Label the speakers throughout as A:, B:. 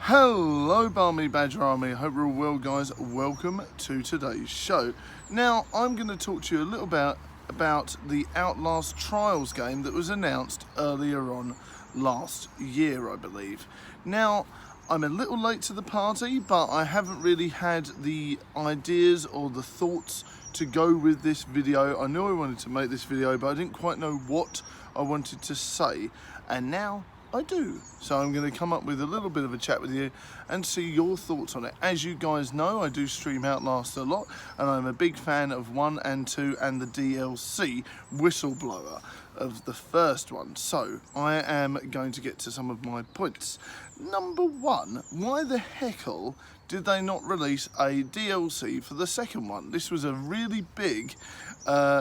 A: Hello Barmy Badger Army, hope you're all well guys. Welcome to today's show. Now I'm going to talk to you a little about the Outlast Trials game that was announced earlier on last year, I believe. Now I'm a little late to the party, but I haven't really had the ideas or the thoughts to go with this video. I knew I wanted to make this video, but I didn't quite know what I wanted to say, and now I do. So I'm going to come up with a little bit of a chat with you and see your thoughts on it. As you guys know, I do stream Outlast a lot, and I'm a big fan of 1 and 2 and the DLC Whistleblower of the first one. So I am going to get to some of my points. Number one, why the heckle did they not release a DLC for the second one? This was a really big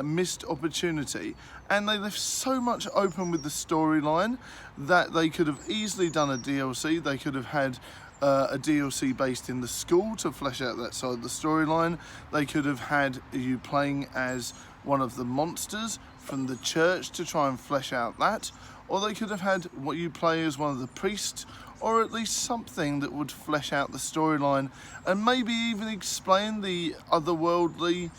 A: missed opportunity, and they left so much open with the storyline that they could have easily done a DLC. They could have had a DLC based in the school to flesh out that side of the storyline. They could have had you playing as one of the monsters from the church to try and flesh out that, or they could have had what you play as one of the priests, or at least something that would flesh out the storyline and maybe even explain the otherworldly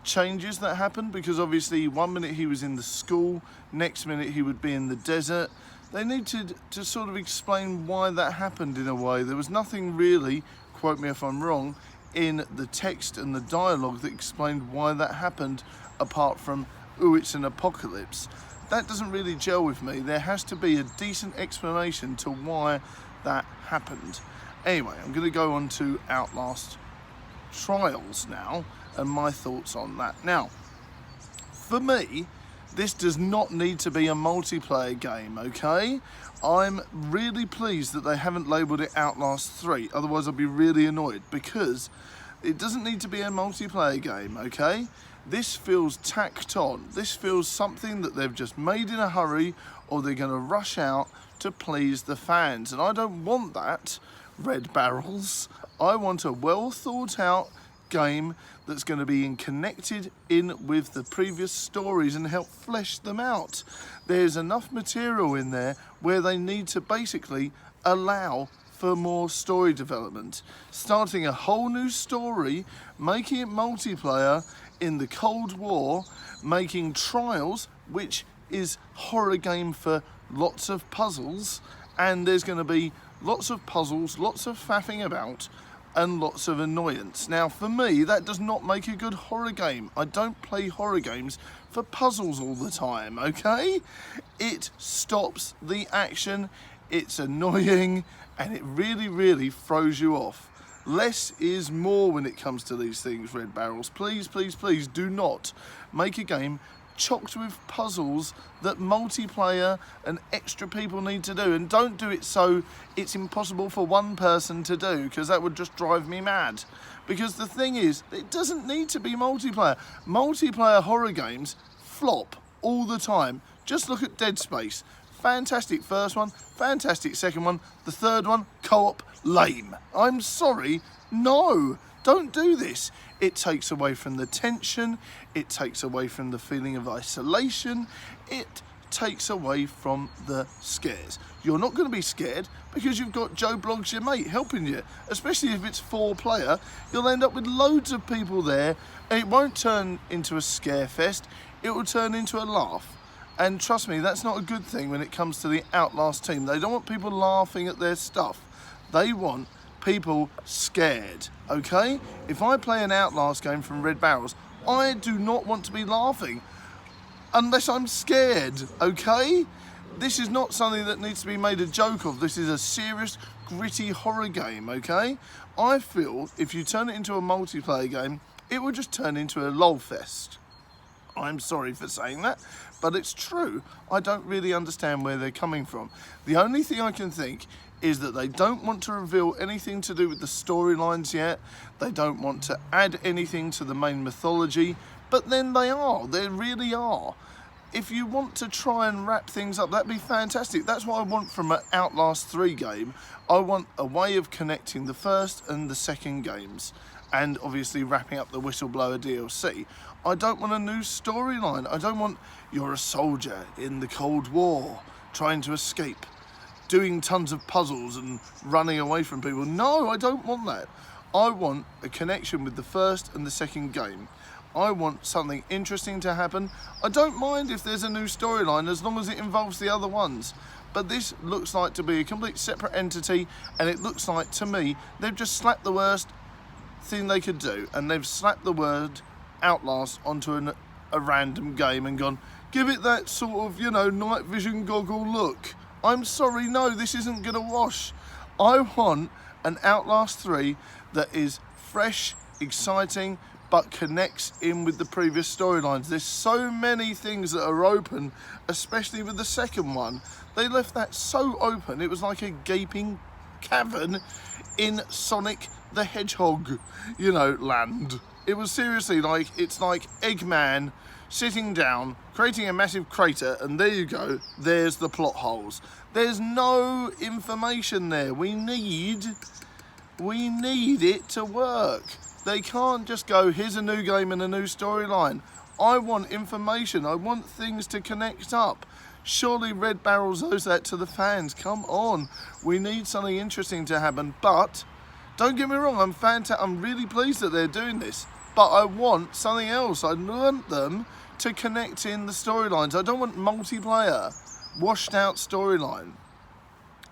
A: changes that happened, because obviously 1 minute he was in the school, next minute he would be in the desert. They needed to sort of explain why that happened in a way. There was nothing really, quote me if I'm wrong, in the text and the dialogue that explained why that happened, apart from, ooh, it's an apocalypse. That doesn't really gel with me. There has to be a decent explanation to why that happened. Anyway, I'm going to go on to Outlast Trials now and my thoughts on that. Now, for me, this does not need to be a multiplayer game, okay? I'm really pleased that they haven't labelled it Outlast 3, otherwise I'd be really annoyed, because it doesn't need to be a multiplayer game, okay? This feels tacked on. This feels something that they've just made in a hurry, or they're going to rush out to please the fans. And I don't want that, Red Barrels. I want a well thought out game that's going to be connected in with the previous stories and help flesh them out. There's enough material in there where they need to basically allow for more story development. Starting a whole new story, making it multiplayer in the Cold War, making Trials, which is horror game for lots of puzzles, and there's going to be lots of puzzles, lots of faffing about, and lots of annoyance. Now, for me, that does not make a good horror game. I don't play horror games for puzzles all the time, okay? It stops the action, it's annoying, and it really, really throws you off. Less is more when it comes to these things, Red Barrels. Please, please, please do not make a game chocked with puzzles that multiplayer and extra people need to do, and don't do it so it's impossible for one person to do, because that would just drive me mad. Because the thing is, it doesn't need to be multiplayer. Multiplayer horror games flop all the time. Just look at Dead Space. Fantastic first one, fantastic second one, the third one, co-op, lame. I'm sorry, no, don't do this. It takes away from the tension, it takes away from the feeling of isolation, it takes away from the scares. You're not going to be scared because you've got Joe Bloggs, your mate, helping you. Especially if it's 4-player, you'll end up with loads of people there, and it won't turn into a scare fest, it will turn into a laugh. And trust me, that's not a good thing when it comes to the Outlast team. They don't want people laughing at their stuff. They want people scared, okay? If I play an Outlast game from Red Barrels, I do not want to be laughing unless I'm scared, okay? This is not something that needs to be made a joke of. This is a serious, gritty horror game, okay? I feel if you turn it into a multiplayer game, it will just turn into a lol fest. I'm sorry for saying that, but it's true. I don't really understand where they're coming from. The only thing I can think is that they don't want to reveal anything to do with the storylines yet. They don't want to add anything to the main mythology, but then they really are. If you want to try and wrap things up, that'd be fantastic. That's what I want from an Outlast 3 game. I want a way of connecting the first and the second games, and obviously wrapping up the Whistleblower DLC. I don't want a new storyline. I don't want you're a soldier in the Cold War trying to escape doing tons of puzzles and running away from people. No, I don't want that. I want a connection with the first and the second game. I want something interesting to happen. I don't mind if there's a new storyline as long as it involves the other ones. But this looks like to be a complete separate entity, and it looks like, to me, they've just slapped the worst thing they could do, and they've slapped the word Outlast onto a random game and gone, give it that sort of, you know, night vision goggle look. I'm sorry, no, this isn't going to wash. I want an Outlast 3 that is fresh, exciting, but connects in with the previous storylines. There's so many things that are open, especially with the second one. They left that so open, it was like a gaping cavern in Sonic the Hedgehog, you know, land. It was seriously like, it's like Eggman sitting down, creating a massive crater, and there you go, there's the plot holes. There's no information there. We need it to work. They can't just go, here's a new game and a new storyline. I want information. I want things to connect up. Surely Red Barrel owes that to the fans. Come on. We need something interesting to happen. But don't get me wrong, I'm really pleased that they're doing this. But I want something else. I want them to connect in the storylines. I don't want multiplayer, washed out storyline.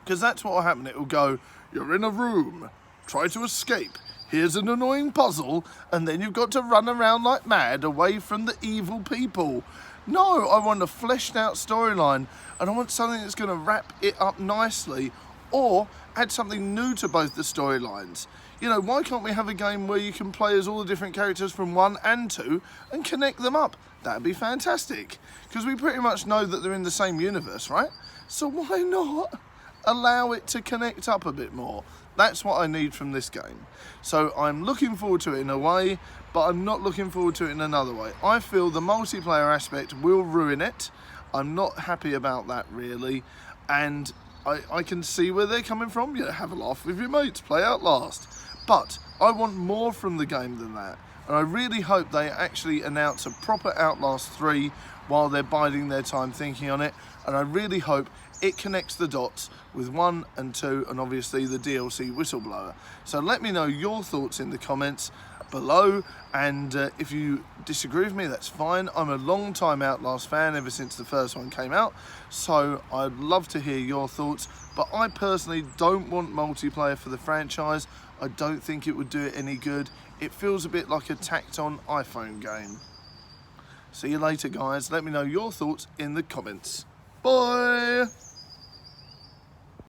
A: Because that's what will happen. It will go, you're in a room, try to escape. Here's an annoying puzzle, and then you've got to run around like mad away from the evil people. No, I want a fleshed out storyline, and I want something that's going to wrap it up nicely, or add something new to both the storylines. You know, why can't we have a game where you can play as all the different characters from 1 and 2 and connect them up? That'd be fantastic, because we pretty much know that they're in the same universe, right? So why not allow it to connect up a bit more? That's what I need from this game. So I'm looking forward to it in a way, but I'm not looking forward to it in another way. I feel the multiplayer aspect will ruin it. I'm not happy about that, really. And I can see where they're coming from. You know, have a laugh with your mates, play Outlast. But I want more from the game than that. And I really hope they actually announce a proper Outlast 3 while they're biding their time thinking on it. And I really hope it connects the dots with 1 and 2 and obviously the DLC Whistleblower. So let me know your thoughts in the comments below, and if you disagree with me, that's fine. I'm a long time Outlast fan ever since the first one came out, so I'd love to hear your thoughts. But I personally don't want multiplayer for the franchise. I don't think it would do it any good. It feels a bit like a tacked on iPhone game. See you later, guys. Let me know your thoughts in the comments. Bye!